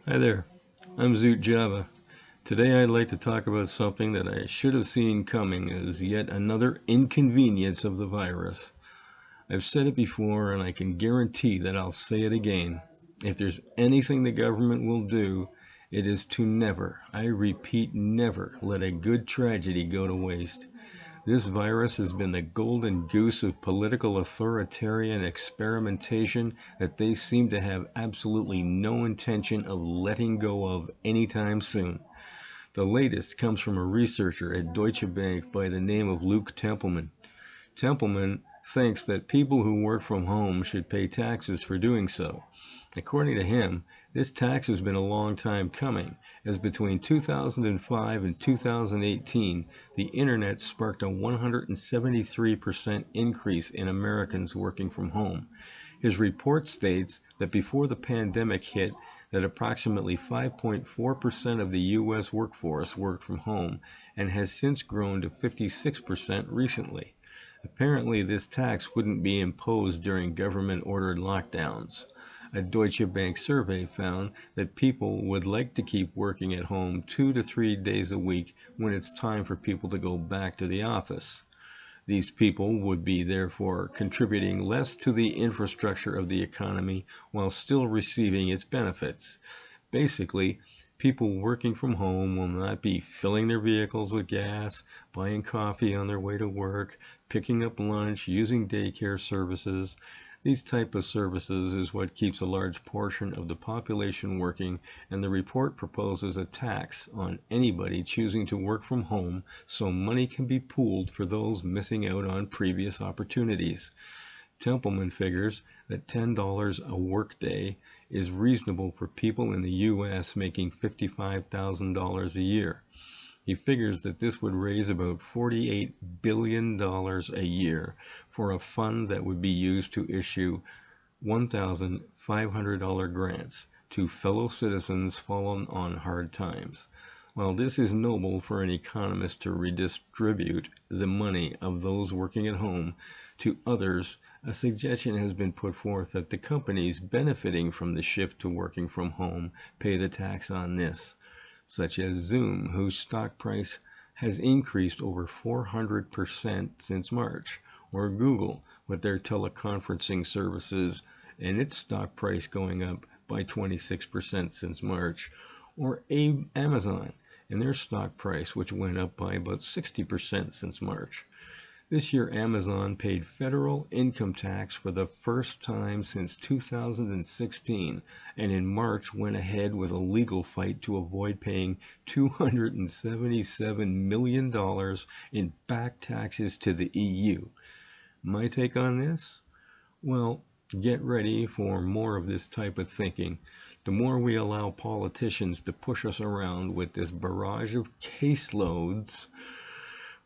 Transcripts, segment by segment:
Hi there, I'm Zoot Java. Today I'd like to talk about something that I should have seen coming as yet another inconvenience of the virus. I've said it before and I can guarantee that I'll say it again. If there's anything the government will do, it is to never, I repeat never, let a good tragedy go to waste. This virus has been the golden goose of political authoritarian experimentation that they seem to have absolutely no intention of letting go of anytime soon. The latest comes from a researcher at Deutsche Bank by the name of Luke Templeman. Templeman thinks that people who work from home should pay taxes for doing so. According to him, this tax has been a long time coming, as between 2005 and 2018, the internet sparked a 173% increase in Americans working from home. His report states that before the pandemic hit, that approximately 5.4% of the U.S. workforce worked from home and has since grown to 56% recently. Apparently, this tax wouldn't be imposed during government-ordered lockdowns. A Deutsche Bank survey found that people would like to keep working at home 2 to 3 days a week when it's time for people to go back to the office. These people would be therefore contributing less to the infrastructure of the economy while still receiving its benefits. Basically, people working from home will not be filling their vehicles with gas, buying coffee on their way to work, picking up lunch, using daycare services. These type of services is what keeps a large portion of the population working, and the report proposes a tax on anybody choosing to work from home so money can be pooled for those missing out on previous opportunities. Templeman figures that $10 a workday is reasonable for people in the U.S. making $55,000 a year. He figures that this would raise about $48 billion a year for a fund that would be used to issue $1,500 grants to fellow citizens fallen on hard times. While this is noble for an economist to redistribute the money of those working at home to others, a suggestion has been put forth that the companies benefiting from the shift to working from home pay the tax on this, such as Zoom, whose stock price has increased over 400% since March, or Google, with their teleconferencing services and its stock price going up by 26% since March, or Amazon and their stock price, which went up by about 60% since March. This year, Amazon paid federal income tax for the first time since 2016, and in March went ahead with a legal fight to avoid paying $277 million in back taxes to the EU. My take on this? Well, get ready for more of this type of thinking. The more we allow politicians to push us around with this barrage of caseloads,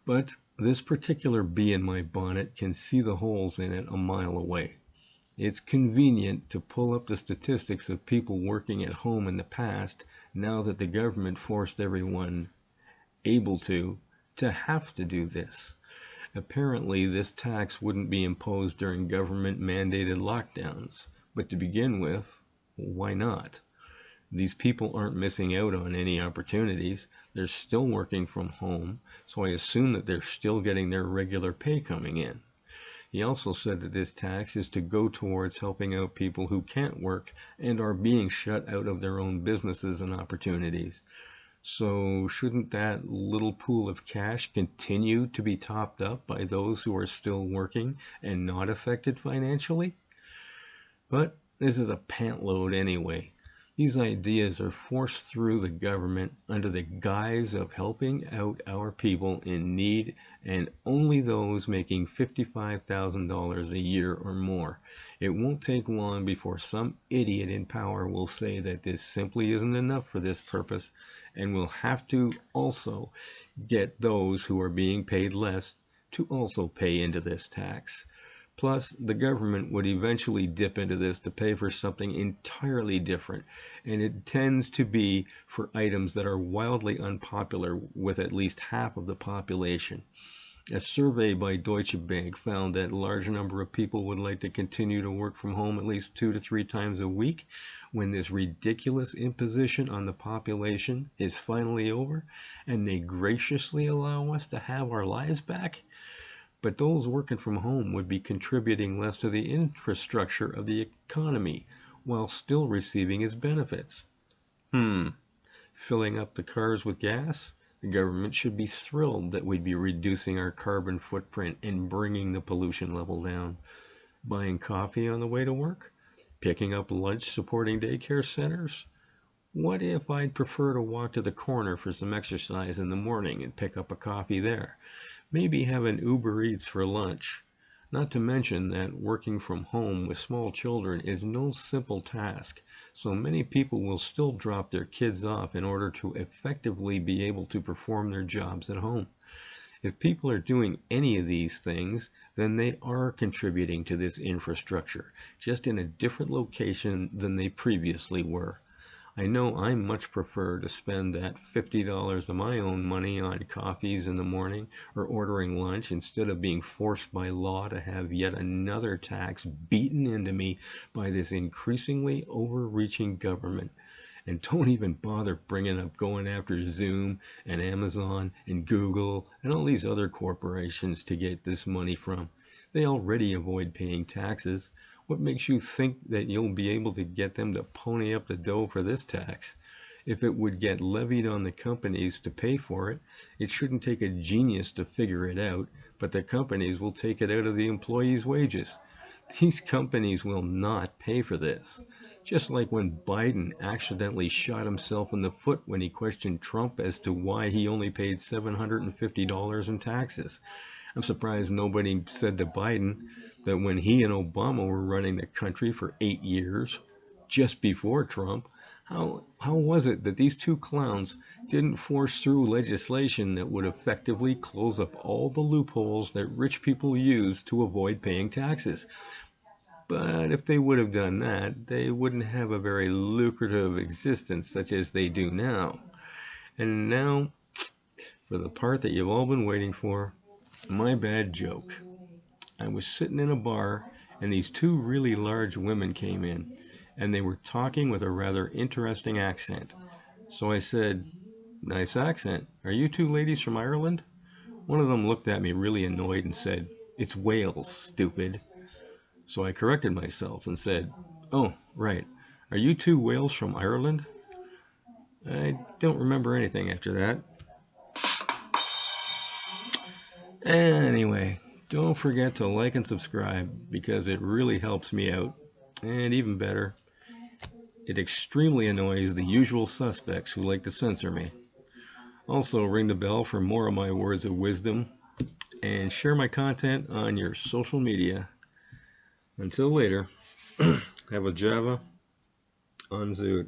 but this particular bee in my bonnet can see the holes in it a mile away. It's convenient to pull up the statistics of people working at home in the past now that the government forced everyone able to have to do this. Apparently, this tax wouldn't be imposed during government-mandated lockdowns, but to begin with, why not? These people aren't missing out on any opportunities. They're still working from home, so I assume that they're still getting their regular pay coming in. He also said that this tax is to go towards helping out people who can't work and are being shut out of their own businesses and opportunities. So shouldn't that little pool of cash continue to be topped up by those who are still working and not affected financially? But this is a pant load anyway. These ideas are forced through the government under the guise of helping out our people in need, and only those making $55,000 a year or more. It won't take long before some idiot in power will say that this simply isn't enough for this purpose, and we'll have to also get those who are being paid less to also pay into this tax. Plus, the government would eventually dip into this to pay for something entirely different, and it tends to be for items that are wildly unpopular with at least half of the population. A survey by Deutsche Bank found that a large number of people would like to continue to work from home at least 2 to 3 times a week, when this ridiculous imposition on the population is finally over and they graciously allow us to have our lives back? But those working from home would be contributing less to the infrastructure of the economy while still receiving its benefits. Filling up the cars with gas? The government should be thrilled that we'd be reducing our carbon footprint and bringing the pollution level down. Buying coffee on the way to work? Picking up lunch supporting daycare centers? What if I'd prefer to walk to the corner for some exercise in the morning and pick up a coffee there? Maybe have an Uber Eats for lunch. Not to mention that working from home with small children is no simple task, so many people will still drop their kids off in order to effectively be able to perform their jobs at home. If people are doing any of these things, then they are contributing to this infrastructure, just in a different location than they previously were. I know I much prefer to spend that $50 of my own money on coffees in the morning or ordering lunch instead of being forced by law to have yet another tax beaten into me by this increasingly overreaching government. And don't even bother bringing up going after Zoom and Amazon and Google and all these other corporations to get this money from. They already avoid paying taxes. What makes you think that you'll be able to get them to pony up the dough for this tax? If it would get levied on the companies to pay for it, it shouldn't take a genius to figure it out, but the companies will take it out of the employees' wages. These companies will not pay for this. Just like when Biden accidentally shot himself in the foot when he questioned Trump as to why he only paid $750 in taxes. I'm surprised nobody said to Biden that when he and Obama were running the country for 8 years, just before Trump, how was it that these two clowns didn't force through legislation that would effectively close up all the loopholes that rich people use to avoid paying taxes? But if they would have done that, they wouldn't have a very lucrative existence such as they do now. And now, for the part that you've all been waiting for, my bad joke. I was sitting in a bar, and these two really large women came in, and they were talking with a rather interesting accent. So I said, "Nice accent. Are you two ladies from Ireland?" One of them looked at me really annoyed and said, "It's Wales, stupid." So I corrected myself and said, "Oh, right. Are you two Wales from Ireland?" I don't remember anything after that. Anyway, don't forget to like and subscribe because it really helps me out. And even better, it extremely annoys the usual suspects who like to censor me. Also, ring the bell for more of my words of wisdom and share my content on your social media. Until later, have a Java on Zoot.